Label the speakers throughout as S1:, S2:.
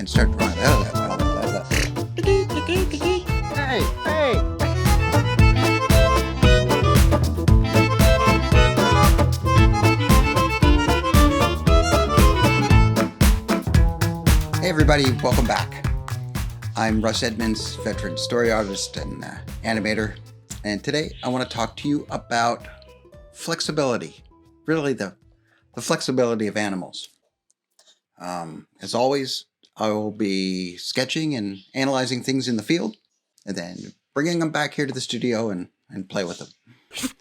S1: and start drawing. Hey, hey! Hey everybody, welcome back. I'm Russ Edmonds, veteran story artist and animator, and today I want to talk to you about flexibility, really the flexibility of animals. As always, I will be sketching and analyzing things in the field, and then bringing them back here to the studio and play with them.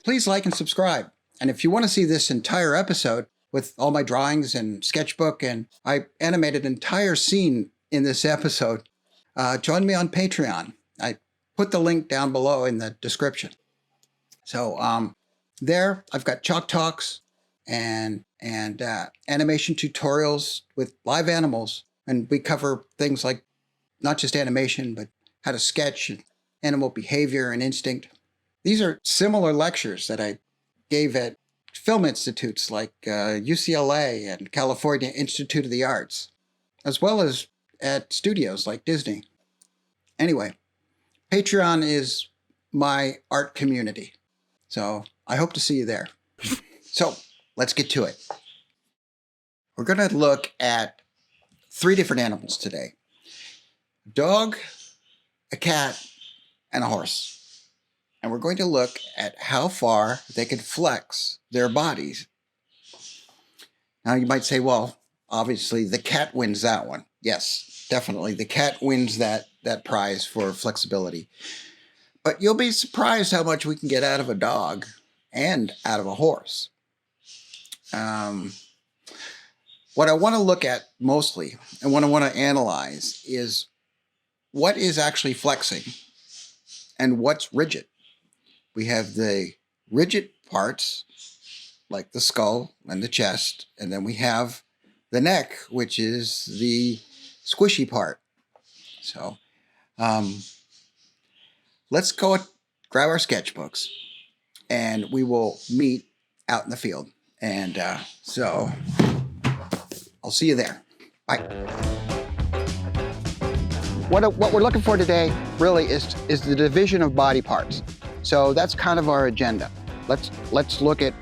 S1: Please like and subscribe, and if you want to see this entire episode with all my drawings and sketchbook, and I animated an entire scene in this episode, join me on Patreon. I put the link down below in the description. So there I've got chalk talks and animation tutorials with live animals, and we cover things like not just animation, but how to sketch and animal behavior and instinct. These are similar lectures that I gave at film institutes like UCLA and California Institute of the Arts, as well as at studios like Disney. Anyway, Patreon is my art community, so I hope to see you there. So let's get to it. We're going to look at 3 different animals today: a dog, a cat, and a horse. And we're going to look at how far they can flex their bodies. Now you might say, well, obviously the cat wins that one. Yes, definitely. The cat wins that prize for flexibility. But you'll be surprised how much we can get out of a dog and out of a horse. What I want to look at mostly, and what I want to analyze, is what is actually flexing and what's rigid. We have the rigid parts, like the skull and the chest, and then we have the neck, which is the squishy part. So let's go grab our sketchbooks, and we will meet out in the field. And so I'll see you there. Bye. What we're looking for today really is the division of body parts. So that's kind of our agenda. Let's look at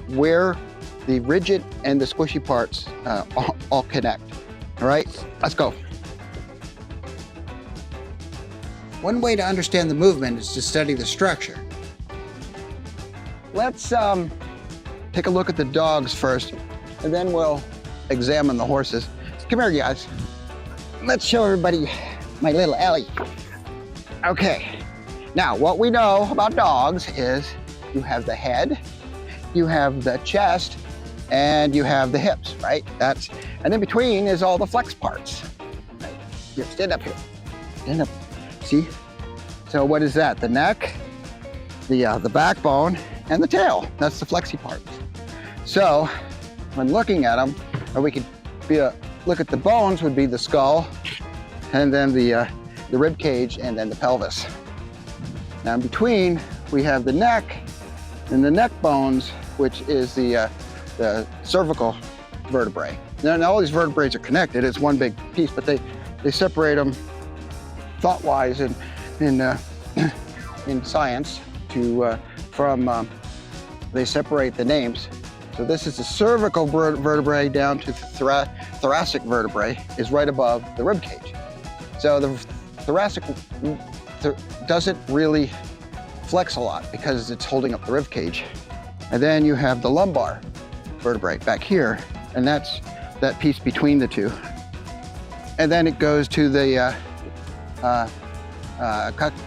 S1: where the rigid and the squishy parts all connect. All right, let's go. One way to understand the movement is to study the structure. Let's take a look at the dogs first, and then we'll examine the horses. Come here, guys. Let's show everybody my little Ellie. Okay. Now, what we know about dogs is you have the head, you have the chest, and you have the hips, right? And in between is all the flex parts. Right? Here, stand up here. Stand up. See? So what is that? The neck, the backbone, and the tail. That's the flexy parts. So when looking at them, or we could look at the bones would be the skull, and then the rib cage, and then the pelvis. Now in between, we have the neck and the neck bones, which is the cervical vertebrae. Now all these vertebrae are connected. It's one big piece, but they separate them thought-wise in science they separate the names. So this is the cervical vertebrae down to the thoracic vertebrae is right above the rib cage. So the thoracic doesn't really flex a lot because it's holding up the rib cage. And then you have the lumbar vertebrae back here, and that's that piece between the two. And then it goes to the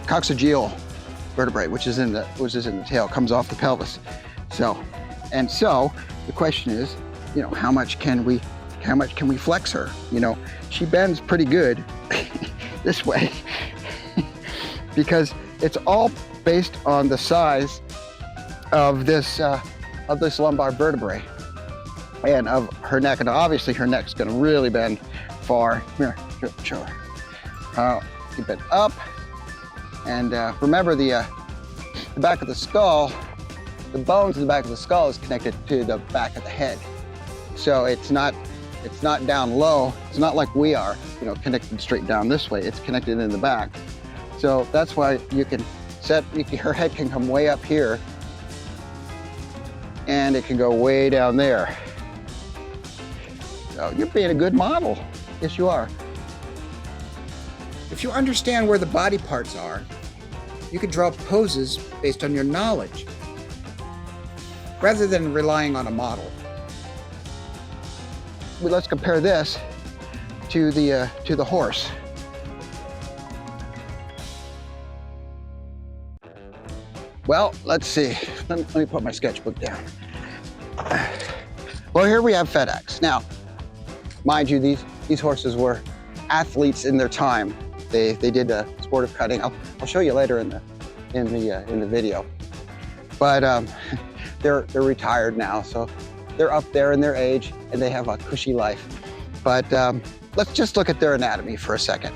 S1: coccygeal vertebrae, which is in the tail, comes off the pelvis. So the question is, how much can we flex her? She bends pretty good this way because it's all based on the size of this lumbar vertebrae and of her neck. And obviously her neck's going to really bend far. Here, show her. You bend up, and remember the back of the skull. The bones in the back of the skull is connected to the back of the head. So it's not It's not down low. It's not like we are, you know, connected straight down this way. It's connected in the back. So that's why you can set, her head can come way up here and it can go way down there. So you're being a good model. Yes, you are. If you understand where the body parts are, you can draw poses based on your knowledge, rather than relying on a model. Well, let's compare this to the horse. Well, let's see. Let me put my sketchbook down. Well, here we have FedEx. Now, mind you, these horses were athletes in their time. They did sportive cutting. I'll show you later in the video. But they're retired now, so they're up there in their age and they have a cushy life. But let's just look at their anatomy for a second.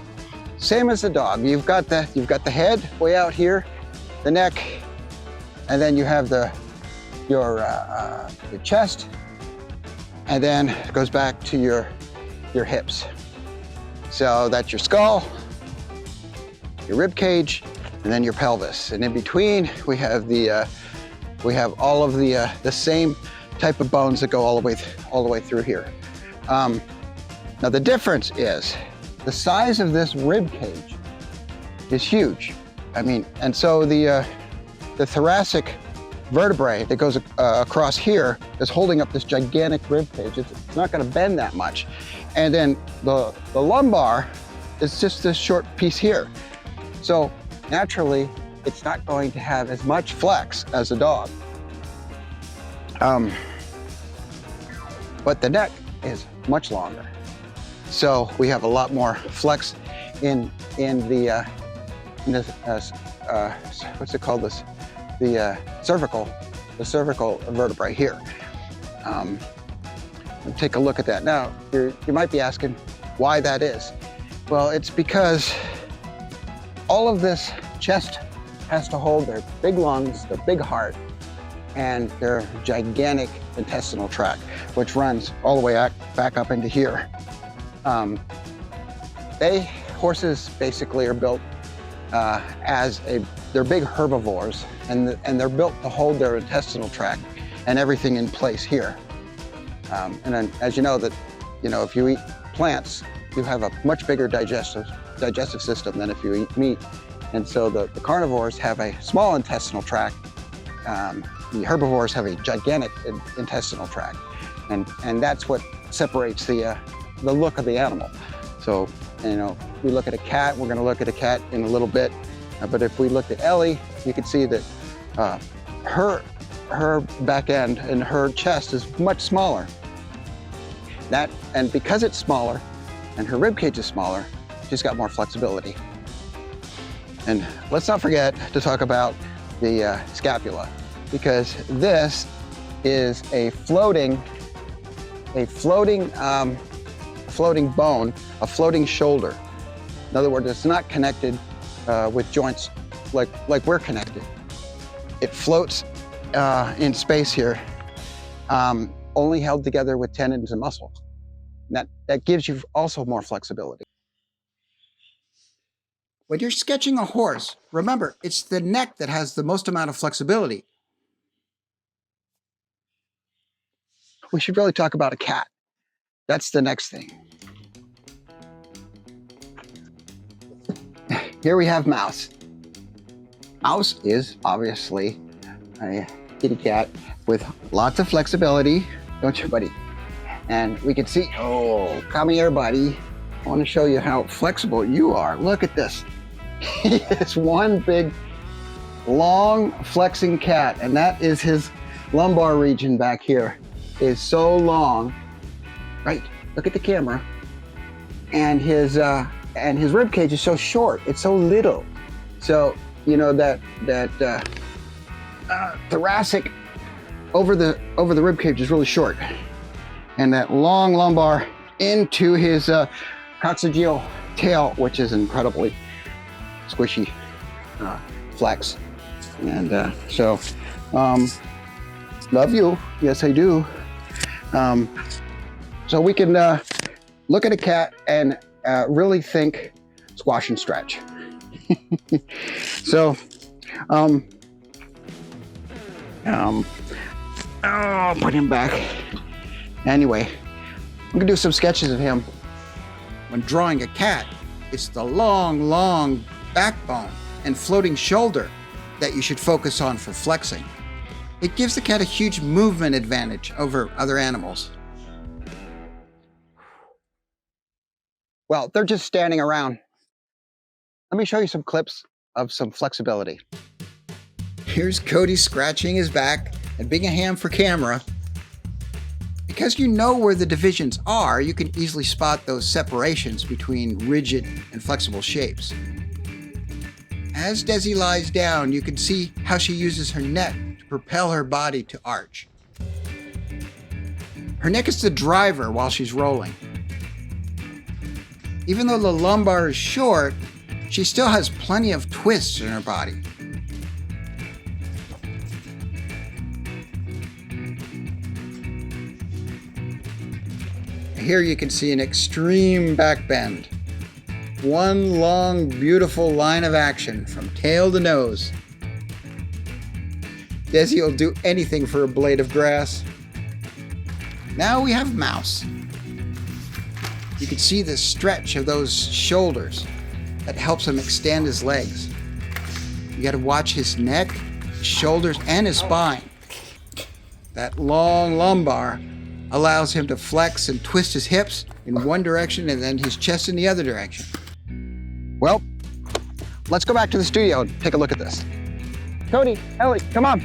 S1: Same as the dog. You've got the head way out here, the neck, and then you have your chest, and then it goes back to your hips. So that's your skull, your rib cage, and then your pelvis. And in between, we have all of the same type of bones that go all the way through here. Now the difference is the size of this rib cage is huge. I mean, and so the thoracic vertebrae that goes across here is holding up this gigantic rib cage. It's not going to bend that much. And then the lumbar is just this short piece here. So naturally, it's not going to have as much flex as a dog. But the neck is much longer. So we have a lot more flex in this, what's it called, this? The cervical vertebrae here. Take a look at that. Now, you might be asking why that is. Well, it's because all of this chest has to hold their big lungs, their big heart, and their gigantic intestinal tract, which runs all the way back up into here. Horses basically are built they're big herbivores, and they're built to hold their intestinal tract and everything in place here. And then, as you know, if you eat plants, you have a much bigger digestive system than if you eat meat. And so the carnivores have a small intestinal tract. The herbivores have a gigantic intestinal tract, and that's what separates the look of the animal. So, you know, we look at a cat. We're going to look at a cat in a little bit, but if we looked at Ellie, you could see that her back end and her chest is much smaller. And because it's smaller, and her rib cage is smaller, she's got more flexibility. And let's not forget to talk about the scapula, because this is a floating bone, a floating shoulder. In other words, it's not connected with joints like we're connected. It floats in space here, only held together with tendons and muscle. That gives you also more flexibility. When you're sketching a horse, remember, it's the neck that has the most amount of flexibility. We should really talk about a cat. That's the next thing. Here we have Mouse. Mouse is obviously a kitty cat with lots of flexibility, don't you, buddy? And we can see, oh, come here, buddy. I want to show you how flexible you are. Look at this. It's one big, long, flexing cat, and that is his lumbar region back here. Is so long, right? Look at the camera. And his rib cage is so short. It's so little. So you know that thoracic over the rib cage is really short, and that long lumbar into his coccygeal tail, which is incredibly squishy flex. And so love you. Yes, I do. So we can look at a cat and really think squash and stretch. So, oh, put him back. Anyway, I'm gonna do some sketches of him. When drawing a cat, it's the long backbone and floating shoulder that you should focus on for flexing. It gives the cat a huge movement advantage over other animals. Well, they're just standing around. Let me show you some clips of some flexibility. Here's Cody scratching his back and being a ham for camera. Because you know where the divisions are, you can easily spot those separations between rigid and flexible shapes. As Desi lies down, you can see how she uses her neck to propel her body to arch. Her neck is the driver while she's rolling. Even though the lumbar is short, she still has plenty of twists in her body. Here you can see an extreme back bend. One long, beautiful line of action from tail to nose. Desi will do anything for a blade of grass. Now we have Mouse. You can see the stretch of those shoulders that helps him extend his legs. You gotta watch his neck, his shoulders, and his spine. That long lumbar allows him to flex and twist his hips in one direction and then his chest in the other direction. Well, let's go back to the studio and take a look at this. Cody, Ellie, come on.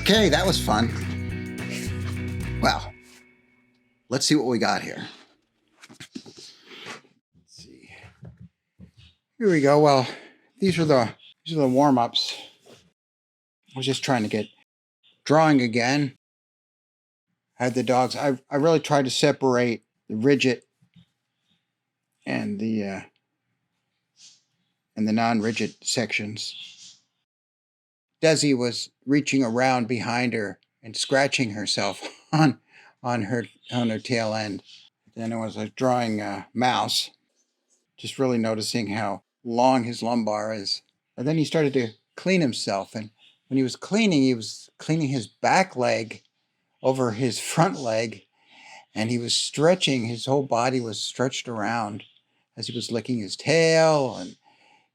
S1: Okay, that was fun. Well, let's see what we got here. Let's see. Here we go. Well, these are the warm-ups. I was just trying to get drawing again. I had the dogs. I really tried to separate the rigid and the non-rigid sections. Desi was reaching around behind her and scratching herself on her tail end. Then I was drawing Mouse, just really noticing how long his lumbar is. And then he started to clean himself, and when he was cleaning his back leg over his front leg, and he was stretching, his whole body was stretched around as he was licking his tail, and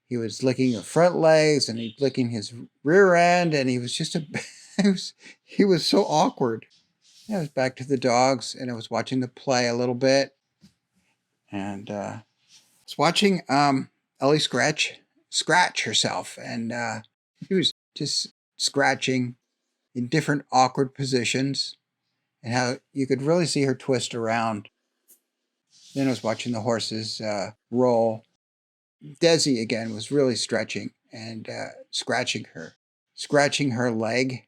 S1: he was licking the front legs, and he was licking his rear end, and he was just he was so awkward. I was back to the dogs, and I was watching the play a little bit, and I was watching Ellie scratch herself, and he was just scratching in different awkward positions, and how you could really see her twist around. Then I was watching the horses roll. Desi again was really stretching and scratching her leg.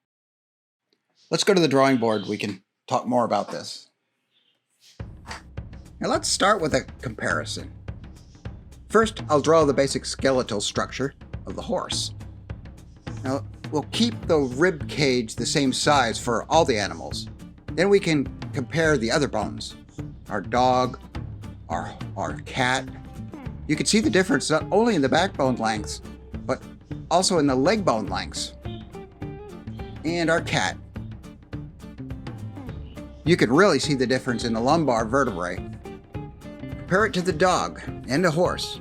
S1: Let's go to the drawing board. We can talk more about this. Now let's start with a comparison. First, I'll draw the basic skeletal structure of the horse. Now, we'll keep the rib cage the same size for all the animals. Then we can compare the other bones. Our dog, our cat. You can see the difference not only in the backbone lengths, but also in the leg bone lengths. And our cat. You can really see the difference in the lumbar vertebrae. Compare it to the dog and the horse.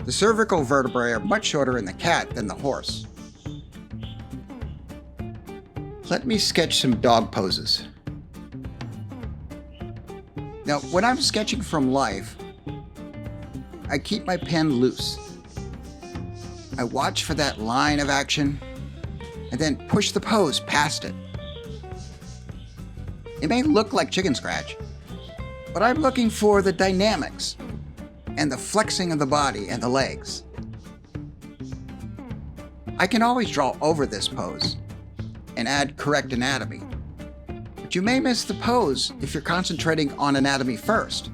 S1: The cervical vertebrae are much shorter in the cat than the horse. Let me sketch some dog poses. Now, when I'm sketching from life, I keep my pen loose. I watch for that line of action and then push the pose past it. It may look like chicken scratch, but I'm looking for the dynamics and the flexing of the body and the legs. I can always draw over this pose and add correct anatomy, but you may miss the pose if you're concentrating on anatomy first.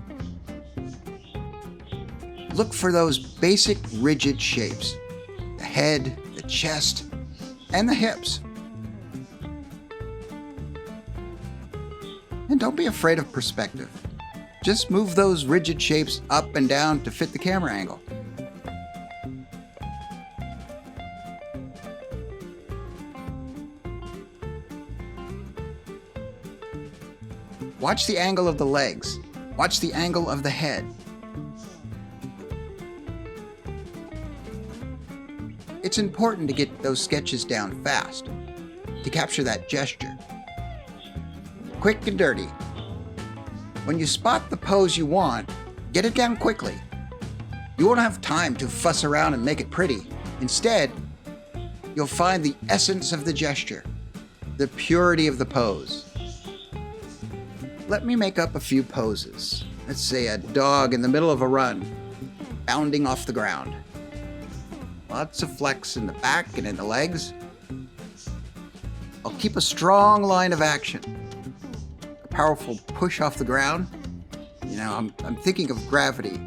S1: Look for those basic rigid shapes: the head, the chest, and the hips. And don't be afraid of perspective. Just move those rigid shapes up and down to fit the camera angle. Watch the angle of the legs. Watch the angle of the head. It's important to get those sketches down fast, to capture that gesture. Quick and dirty. When you spot the pose you want, get it down quickly. You won't have time to fuss around and make it pretty. Instead, you'll find the essence of the gesture, the purity of the pose. Let me make up a few poses. Let's say a dog in the middle of a run, bounding off the ground. Lots of flex in the back and in the legs. I'll keep a strong line of action. A powerful push off the ground. You know, I'm thinking of gravity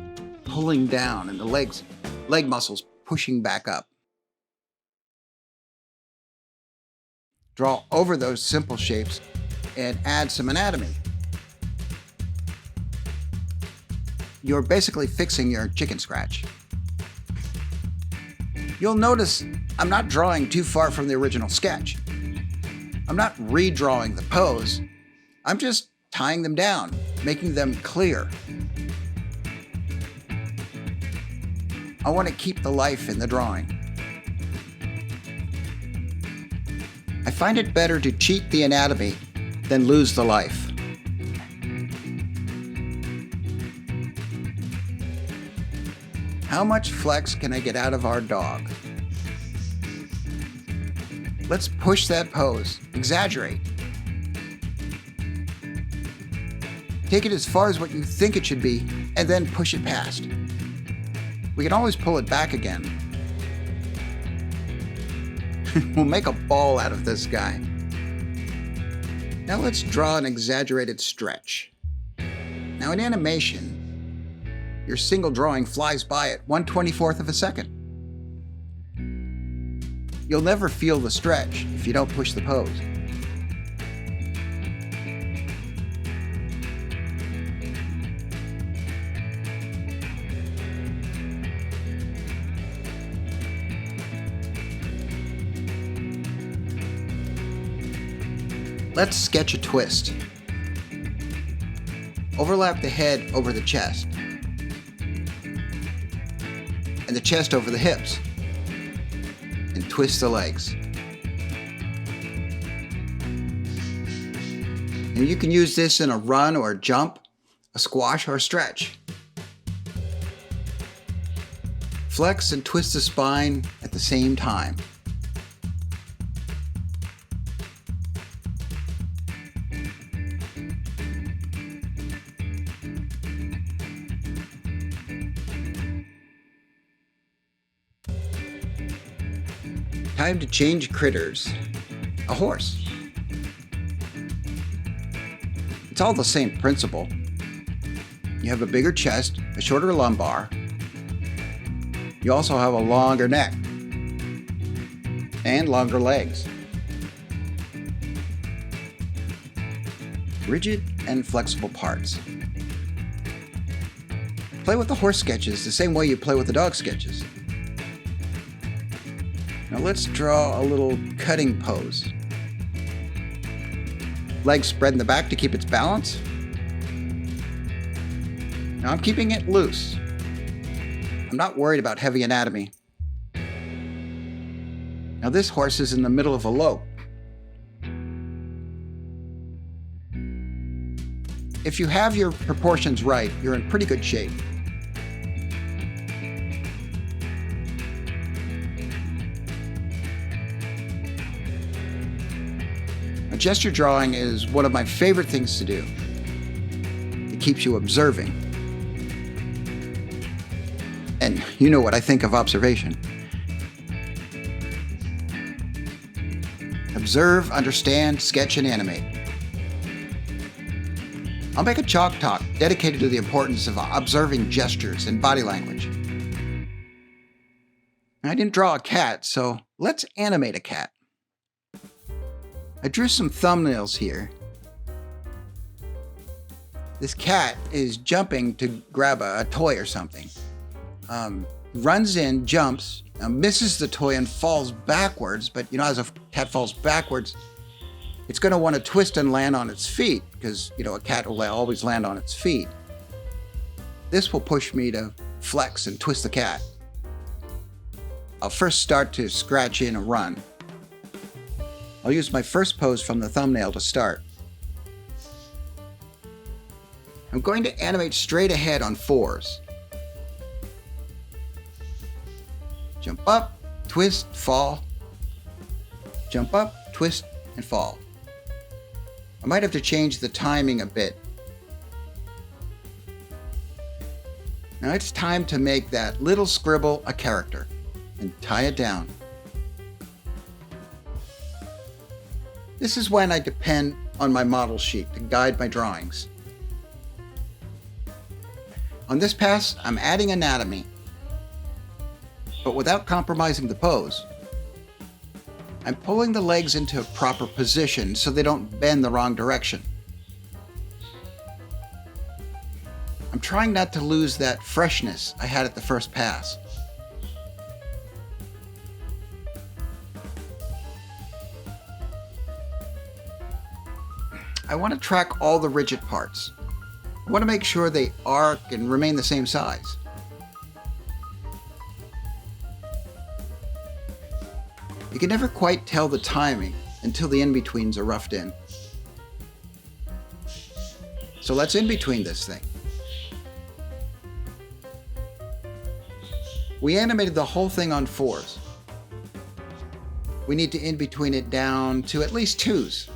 S1: pulling down and the leg muscles pushing back up. Draw over those simple shapes and add some anatomy. You're basically fixing your chicken scratch. You'll notice I'm not drawing too far from the original sketch. I'm not redrawing the pose. I'm just tying them down, making them clear. I want to keep the life in the drawing. I find it better to cheat the anatomy than lose the life. How much flex can I get out of our dog? Let's push that pose. Exaggerate. Take it as far as what you think it should be, and then push it past. We can always pull it back again. We'll make a ball out of this guy. Now let's draw an exaggerated stretch. Now in animation, your single drawing flies by at 1/24th of a second. You'll never feel the stretch if you don't push the pose. Let's sketch a twist. Overlap the head over the chest, and the chest over the hips, and twist the legs. And you can use this in a run or a jump, a squash or a stretch. Flex and twist the spine at the same time. Time to change critters. A horse. It's all the same principle. You have a bigger chest, a shorter lumbar. You also have a longer neck and longer legs. Rigid and flexible parts. Play with the horse sketches the same way you play with the dog sketches. Now let's draw a little cutting pose. Legs spread in the back to keep its balance. Now I'm keeping it loose. I'm not worried about heavy anatomy. Now this horse is in the middle of a lope. If you have your proportions right, you're in pretty good shape. Gesture drawing is one of my favorite things to do. It keeps you observing. And you know what I think of observation. Observe, understand, sketch, and animate. I'll make a chalk talk dedicated to the importance of observing gestures and body language. I didn't draw a cat, so let's animate a cat. I drew some thumbnails here. This cat is jumping to grab a toy or something. Runs in, jumps, misses the toy and falls backwards, but you know, as a cat falls backwards, it's going to want to twist and land on its feet because, you know, a cat will always land on its feet. This will push me to flex and twist the cat. I'll first start to scratch in a run. I'll use my first pose from the thumbnail to start. I'm going to animate straight ahead on 4s. Jump up, twist, fall. Jump up, twist, and fall. I might have to change the timing a bit. Now it's time to make that little scribble a character and tie it down. This is when I depend on my model sheet to guide my drawings. On this pass, I'm adding anatomy, but without compromising the pose. I'm pulling the legs into a proper position so they don't bend the wrong direction. I'm trying not to lose that freshness I had at the first pass. I want to track all the rigid parts. I want to make sure they arc and remain the same size. You can never quite tell the timing until the in-betweens are roughed in. So let's in-between this thing. We animated the whole thing on 4s. We need to in-between it down to at least 2s.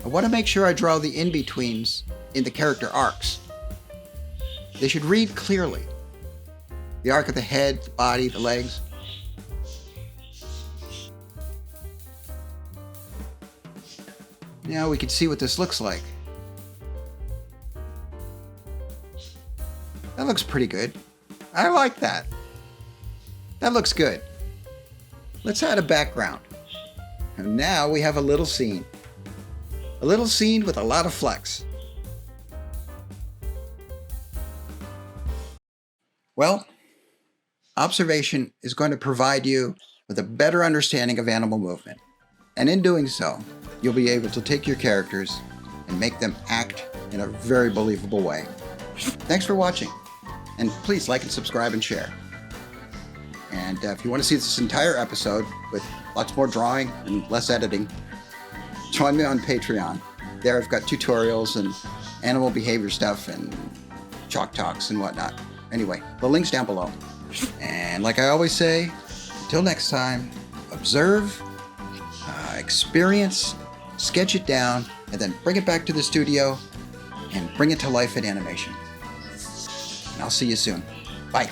S1: I want to make sure I draw the in-betweens in the character arcs. They should read clearly. The arc of the head, the body, the legs. Now we can see what this looks like. That looks pretty good. I like that. That looks good. Let's add a background. And now we have a little scene. A little scene with a lot of flex. Well, observation is going to provide you with a better understanding of animal movement. And in doing so, you'll be able to take your characters and make them act in a very believable way. Thanks for watching. And please like and subscribe and share. And if you want to see this entire episode with lots more drawing and less editing, join me on Patreon. There I've got tutorials and animal behavior stuff and chalk talks and whatnot. Anyway, the link's down below. And like I always say, until next time, observe, experience, sketch it down, and then bring it back to the studio and bring it to life in animation. And I'll see you soon. Bye.